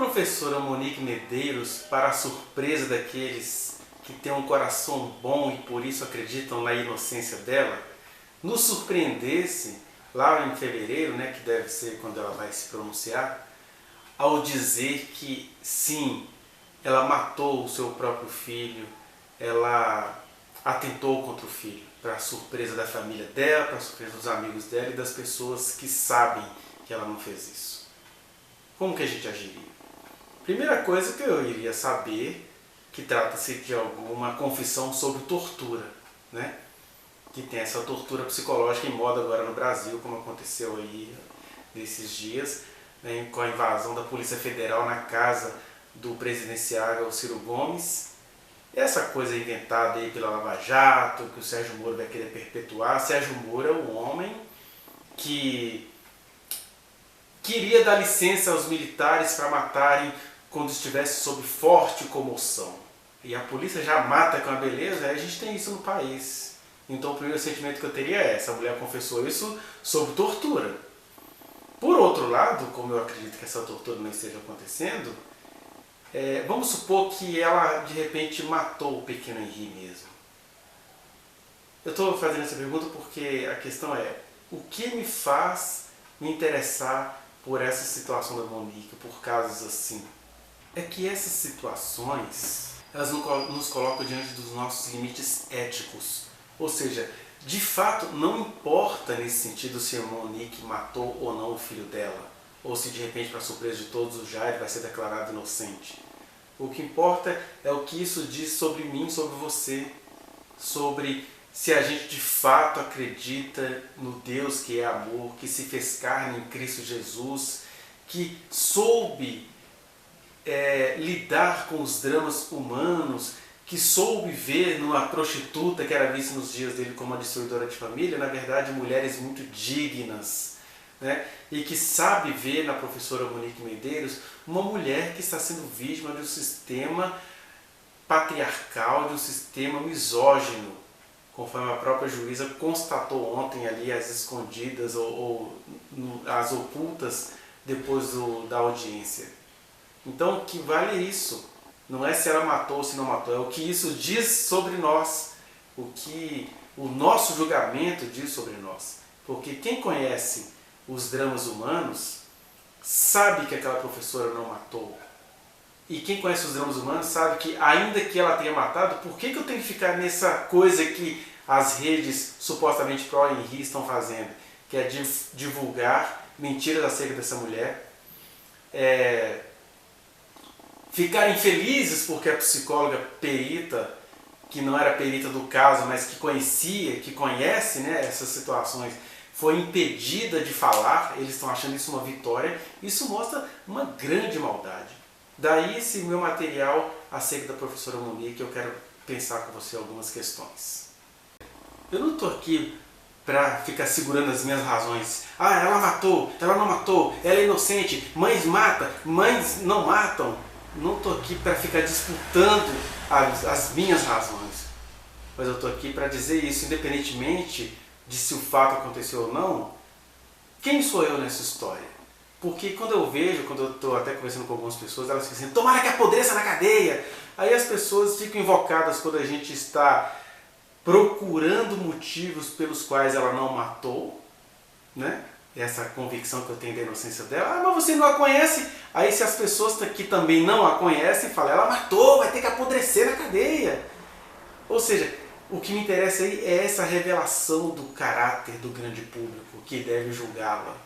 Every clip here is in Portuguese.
professora Monique Medeiros, para a surpresa daqueles que têm um coração bom e por isso acreditam na inocência dela, nos surpreendesse lá em fevereiro, que deve ser quando ela vai se pronunciar, ao dizer que sim, ela matou o seu próprio filho, ela atentou contra o filho, para a surpresa da família dela, para a surpresa dos amigos dela e das pessoas que sabem que ela não fez isso. Como que a gente agiria? Primeira coisa que eu iria saber, que trata-se de alguma confissão sobre tortura, que tem essa tortura psicológica em moda agora no Brasil, como aconteceu aí nesses dias, com a invasão da Polícia Federal na casa do presidenciável Ciro Gomes. Essa coisa inventada aí pela Lava Jato, que o Sérgio Moro vai querer perpetuar. Sérgio Moro é um homem que queria dar licença aos militares para matarem quando estivesse sob forte comoção. E a polícia já mata com a beleza, a gente tem isso no país. Então o primeiro sentimento que eu teria é, essa mulher confessou isso sob tortura. Por outro lado, como eu acredito que essa tortura não esteja acontecendo, vamos supor que ela de repente matou o pequeno Henri mesmo. Eu estou fazendo essa pergunta porque a questão é, o que me faz me interessar por essa situação da Monique, por casos assim? É que essas situações, elas nos colocam diante dos nossos limites éticos. Ou seja, de fato, não importa nesse sentido se a Monique matou ou não o filho dela, ou se de repente, para surpresa de todos, o Jair vai ser declarado inocente. O que importa é o que isso diz sobre mim, sobre você, sobre se a gente de fato acredita no Deus que é amor, que se fez carne em Cristo Jesus, que soube lidar com os dramas humanos, que soube ver numa prostituta que era vista nos dias dele como uma destruidora de família, na verdade mulheres muito dignas, e que sabe ver na professora Monique Medeiros uma mulher que está sendo vítima de um sistema patriarcal, de um sistema misógino, conforme a própria juíza constatou ontem ali às escondidas ou às ocultas depois da audiência. Então o que vale é isso. Não é se ela matou ou se não matou, é o que isso diz sobre nós, o que o nosso julgamento diz sobre nós. Porque quem conhece os dramas humanos sabe que aquela professora não matou. E quem conhece os dramas humanos sabe que, ainda que ela tenha matado, por que eu tenho que ficar nessa coisa que as redes supostamente pró-Henri estão fazendo? Que é divulgar mentiras acerca dessa mulher, ficarem felizes porque a psicóloga perita, que não era perita do caso, mas que conhecia, que conhece essas situações, foi impedida de falar, eles estão achando isso uma vitória. Isso mostra uma grande maldade. Daí esse meu material acerca da professora Monique, eu quero pensar com você algumas questões. Eu não estou aqui para ficar segurando as minhas razões. Ah, ela matou, ela não matou, ela é inocente, mães matam, mães não matam. Não estou aqui para ficar disputando as minhas razões, mas eu estou aqui para dizer isso, independentemente de se o fato aconteceu ou não, quem sou eu nessa história? Porque quando eu estou até conversando com algumas pessoas, elas ficam assim, tomara que apodreça na cadeia. Aí as pessoas ficam invocadas quando a gente está procurando motivos pelos quais ela não matou, essa convicção que eu tenho da inocência dela. Ah, mas você não a conhece. Aí se as pessoas que também não a conhecem falam, ela matou, vai ter que apodrecer na cadeia. Ou seja, o que me interessa aí é essa revelação do caráter do grande público que deve julgá-la.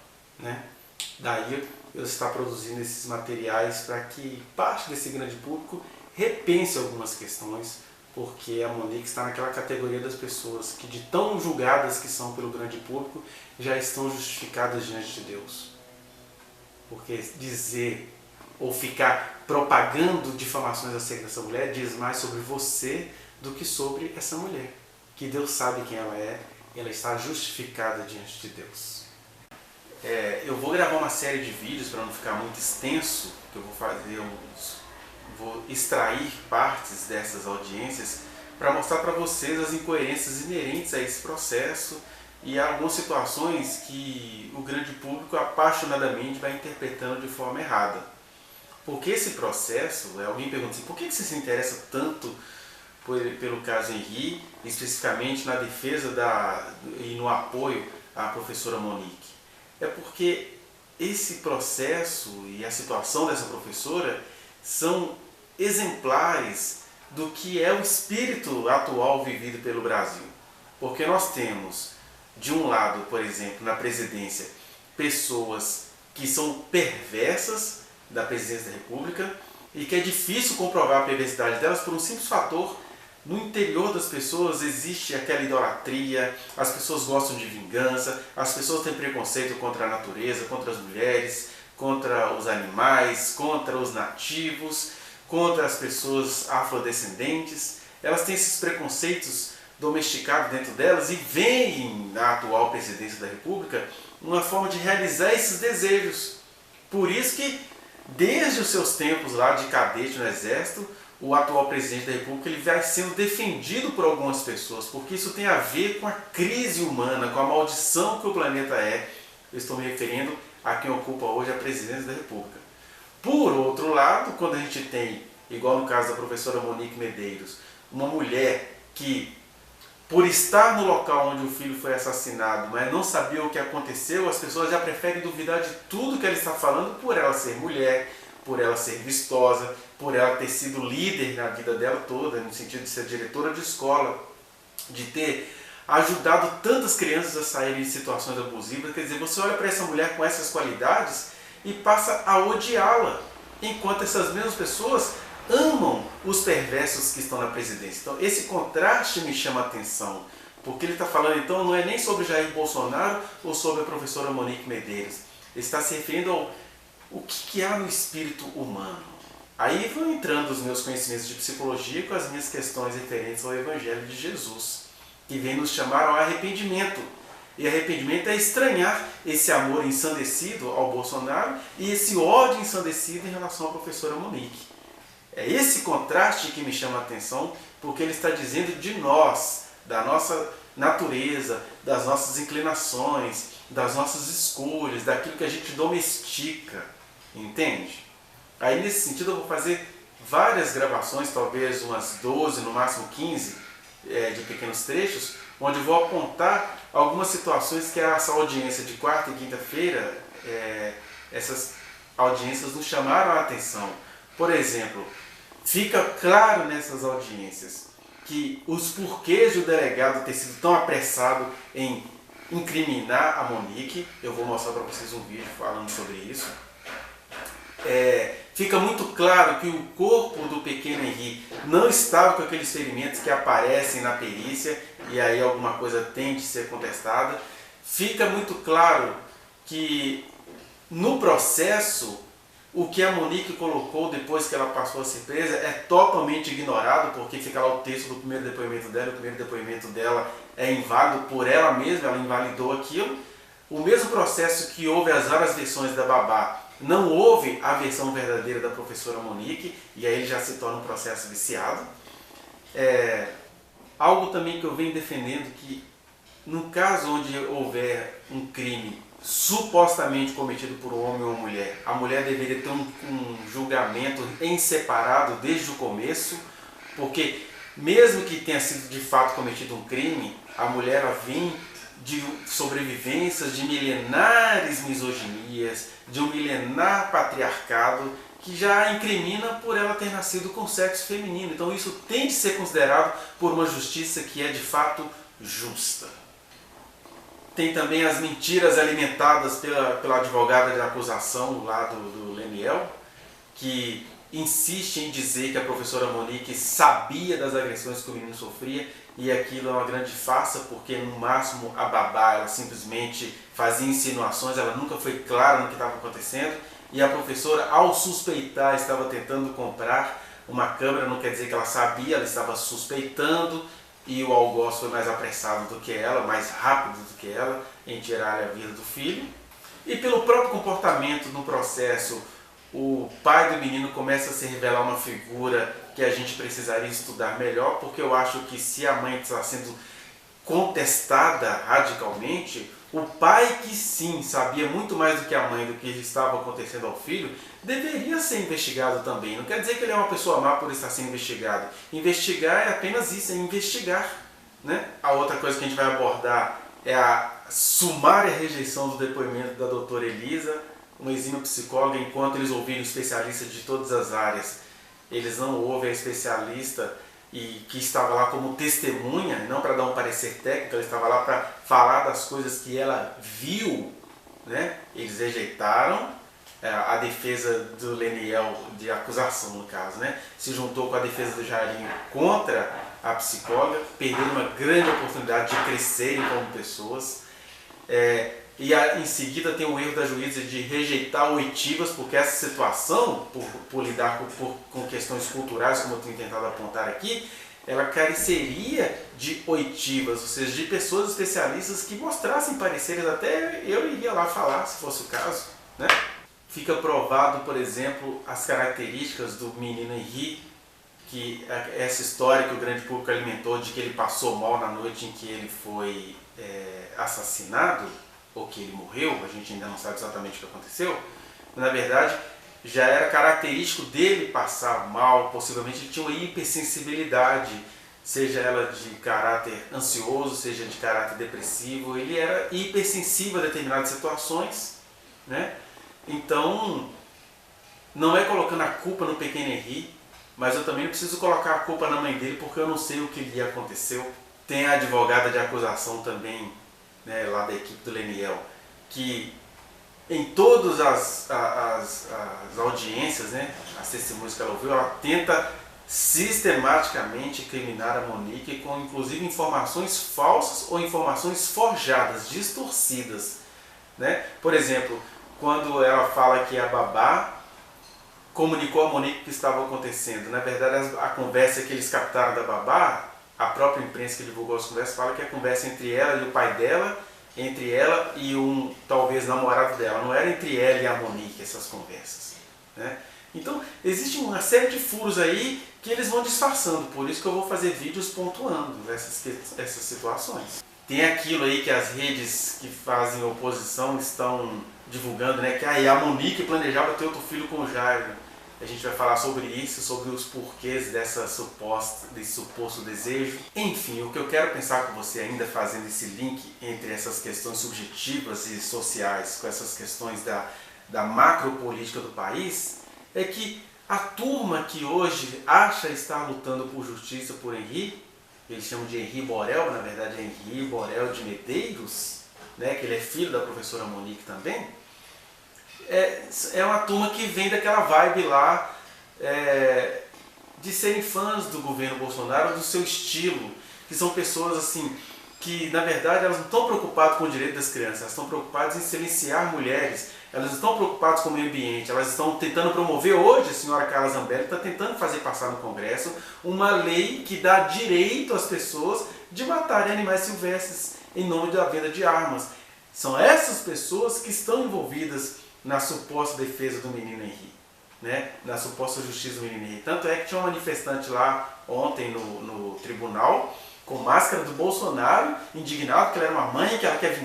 Daí eu estou produzindo esses materiais para que parte desse grande público repense algumas questões, porque a Monique está naquela categoria das pessoas que, de tão julgadas que são pelo grande público, já estão justificadas diante de Deus. Porque dizer ou ficar propagando difamações acerca dessa mulher diz mais sobre você do que sobre essa mulher. Que Deus sabe quem ela é, e ela está justificada diante de Deus. Eu vou gravar uma série de vídeos para não ficar muito extenso, que eu vou extrair partes dessas audiências para mostrar para vocês as incoerências inerentes a esse processo e algumas situações que o grande público apaixonadamente vai interpretando de forma errada. Porque esse processo, alguém pergunta assim, por que você se interessa tanto pelo caso Henri, especificamente na defesa e no apoio à professora Monique? É porque esse processo e a situação dessa professora são exemplares do que é o espírito atual vivido pelo Brasil. Porque nós temos, de um lado, por exemplo, na presidência, pessoas que são perversas da presidência da República e que é difícil comprovar a perversidade delas por um simples fator. No interior das pessoas existe aquela idolatria, as pessoas gostam de vingança, as pessoas têm preconceito contra a natureza, contra as mulheres, contra os animais, contra os nativos, contra as pessoas afrodescendentes. Elas têm esses preconceitos domesticados dentro delas e veem na atual presidência da República uma forma de realizar esses desejos. Por isso que, desde os seus tempos lá de cadete no Exército, o atual presidente da República ele vai sendo defendido por algumas pessoas, porque isso tem a ver com a crise humana, com a maldição que o planeta é. Eu estou me referindo a quem ocupa hoje a presidência da República. Por outro lado, quando a gente tem, igual no caso da professora Monique Medeiros, uma mulher que, por estar no local onde o filho foi assassinado, mas não sabia o que aconteceu, as pessoas já preferem duvidar de tudo que ela está falando por ela ser mulher, por ela ser vistosa, por ela ter sido líder na vida dela toda, no sentido de ser diretora de escola, de ter ajudado tantas crianças a saírem de situações abusivas. Quer dizer, você olha para essa mulher com essas qualidades e passa a odiá-la, enquanto essas mesmas pessoas amam os perversos que estão na presidência. Então esse contraste me chama a atenção, porque ele está falando então não é nem sobre Jair Bolsonaro ou sobre a professora Monique Medeiros, ele está se referindo ao o que há no espírito humano. Aí vão entrando os meus conhecimentos de psicologia com as minhas questões referentes ao Evangelho de Jesus, que vem nos chamar ao arrependimento. E arrependimento é estranhar esse amor ensandecido ao Bolsonaro e esse ódio ensandecido em relação à professora Monique. É esse contraste que me chama a atenção, porque ele está dizendo de nós, da nossa natureza, das nossas inclinações, das nossas escolhas, daquilo que a gente domestica. Entende? Aí nesse sentido eu vou fazer várias gravações, talvez umas 12, no máximo 15, de pequenos trechos, onde eu vou apontar algumas situações que essa audiência de quarta e quinta-feira, essas audiências nos chamaram a atenção. Por exemplo, fica claro nessas audiências que os porquês do delegado ter sido tão apressado em incriminar a Monique, eu vou mostrar para vocês um vídeo falando sobre isso. Fica muito claro que o corpo do pequeno Henri não estava com aqueles ferimentos que aparecem na perícia e aí alguma coisa tem de ser contestada. Fica muito claro que no processo o que a Monique colocou depois que ela passou a ser presa é totalmente ignorado, porque fica lá o texto do primeiro depoimento dela, o primeiro depoimento dela é inválido por ela mesma, ela invalidou aquilo. O mesmo processo que houve as várias versões da babá, não houve a versão verdadeira da professora Monique, e aí ele já se torna um processo viciado. Algo também que eu venho defendendo, que no caso onde houver um crime supostamente cometido por um homem ou uma mulher, a mulher deveria ter um julgamento em separado desde o começo, porque mesmo que tenha sido de fato cometido um crime, a mulher vem de sobrevivências de milenares misoginias, de um milenar patriarcado que já a incrimina por ela ter nascido com sexo feminino. Então isso tem de ser considerado por uma justiça que é de fato justa. Tem também as mentiras alimentadas pela advogada de acusação lá do Leniel, que insiste em dizer que a professora Monique sabia das agressões que o menino sofria, e aquilo é uma grande farsa, porque no máximo a babá ela simplesmente fazia insinuações, ela nunca foi clara no que estava acontecendo, e a professora, ao suspeitar, estava tentando comprar uma câmera, não quer dizer que ela sabia, ela estava suspeitando, e o algoz foi mais apressado do que ela, mais rápido do que ela, em tirar a vida do filho. E pelo próprio comportamento no processo, o pai do menino começa a se revelar uma figura que a gente precisaria estudar melhor, porque eu acho que se a mãe está sendo contestada radicalmente, O pai, que sim, sabia muito mais do que a mãe do que estava acontecendo ao filho, deveria ser investigado também. Não quer dizer que ele é uma pessoa má por estar sendo investigado. Investigar é apenas isso, é investigar, né? A outra coisa que a gente vai abordar é a sumária rejeição do depoimento da doutora Elisa, uma exímia psicóloga. Enquanto eles ouviram especialistas de todas as áreas, eles não ouvem a especialista e que estava lá como testemunha, não para dar um parecer técnico, ela estava lá para falar das coisas que ela viu, né? Eles rejeitaram a defesa do Leniel, de acusação no caso, né? Se juntou com a defesa do Jairinho contra a psicóloga, perderam uma grande oportunidade de crescerem como pessoas. Em seguida tem o erro da juíza de rejeitar oitivas, porque essa situação, por lidar com questões culturais, como eu tenho tentado apontar aqui, ela careceria de oitivas, ou seja, de pessoas especialistas que mostrassem pareceres, até eu iria lá falar, se fosse o caso, né? Fica provado, por exemplo, as características do menino Henri, que essa história que o grande público alimentou de que ele passou mal na noite em que ele foi assassinado, ou que ele morreu, a gente ainda não sabe exatamente o que aconteceu, mas na verdade já era característico dele passar mal, possivelmente ele tinha uma hipersensibilidade, seja ela de caráter ansioso, seja de caráter depressivo, ele era hipersensível a determinadas situações, né? Então, não é colocando a culpa no pequeno Henri, mas eu também não preciso colocar a culpa na mãe dele, porque eu não sei o que lhe aconteceu. Tem a advogada de acusação também, né, lá da equipe do Leniel, que em todas as audiências, né, as testemunhas que ela ouviu, ela tenta sistematicamente incriminar a Monique com inclusive informações falsas ou informações forjadas, distorcidas, né? Por exemplo, quando ela fala que a babá comunicou a Monique o que estava acontecendo, na verdade a conversa que eles captaram da babá, a própria imprensa que divulgou as conversas fala que a conversa entre ela e o pai dela, entre ela e um talvez namorado dela, não era entre ela e a Monique essas conversas, né? Então existe uma série de furos aí que eles vão disfarçando, por isso que eu vou fazer vídeos pontuando essas situações. Tem aquilo aí que as redes que fazem oposição estão divulgando, né, que a Monique planejava ter outro filho com o Jairo. A gente vai falar sobre isso, sobre os porquês desse suposto desejo. Enfim, o que eu quero pensar com você ainda, fazendo esse link entre essas questões subjetivas e sociais com essas questões da macropolítica do país, é que a turma que hoje acha estar lutando por justiça por Henri, eles chamam de Henri Borel, na verdade é Henri Borel de Medeiros, né, que ele é filho da professora Monique também, é uma turma que vem daquela vibe lá de serem fãs do governo Bolsonaro, do seu estilo, que são pessoas assim, que na verdade elas não estão preocupadas com o direito das crianças, elas estão preocupadas em silenciar mulheres, elas estão preocupadas com o meio ambiente, elas estão tentando promover hoje, a senhora Carla Zambelli está tentando fazer passar no Congresso uma lei que dá direito às pessoas de matarem animais silvestres em nome da venda de armas. São essas pessoas que estão envolvidas na suposta defesa do menino Henri, né? Na suposta justiça do menino Henri. Tanto é que tinha um manifestante lá ontem no tribunal com máscara do Bolsonaro, indignado que ela era uma mãe, que ela quer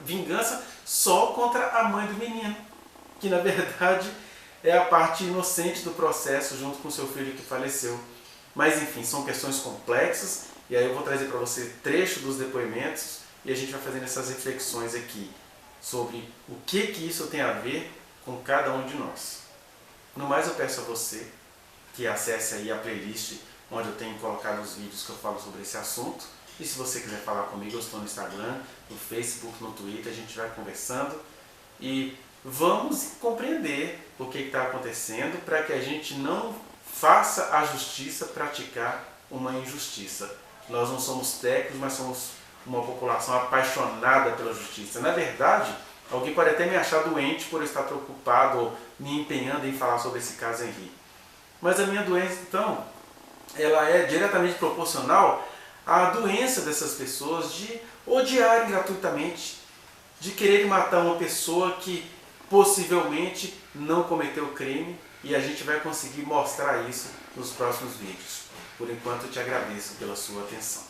vingança só contra a mãe do menino, que na verdade é a parte inocente do processo junto com seu filho que faleceu. Mas enfim, são questões complexas, e aí eu vou trazer para você trecho dos depoimentos e a gente vai fazendo essas reflexões aqui sobre o que isso tem a ver com cada um de nós. No mais, eu peço a você que acesse aí a playlist onde eu tenho colocado os vídeos que eu falo sobre esse assunto. E se você quiser falar comigo, eu estou no Instagram, no Facebook, no Twitter, a gente vai conversando e vamos compreender o que está acontecendo para que a gente não faça a justiça praticar uma injustiça. Nós não somos técnicos, mas somos uma população apaixonada pela justiça. Na verdade, alguém pode até me achar doente por eu estar preocupado ou me empenhando em falar sobre esse caso Henri. Mas a minha doença, então, ela é diretamente proporcional à doença dessas pessoas de odiarem gratuitamente, de quererem matar uma pessoa que possivelmente não cometeu crime, e a gente vai conseguir mostrar isso nos próximos vídeos. Por enquanto, eu te agradeço pela sua atenção.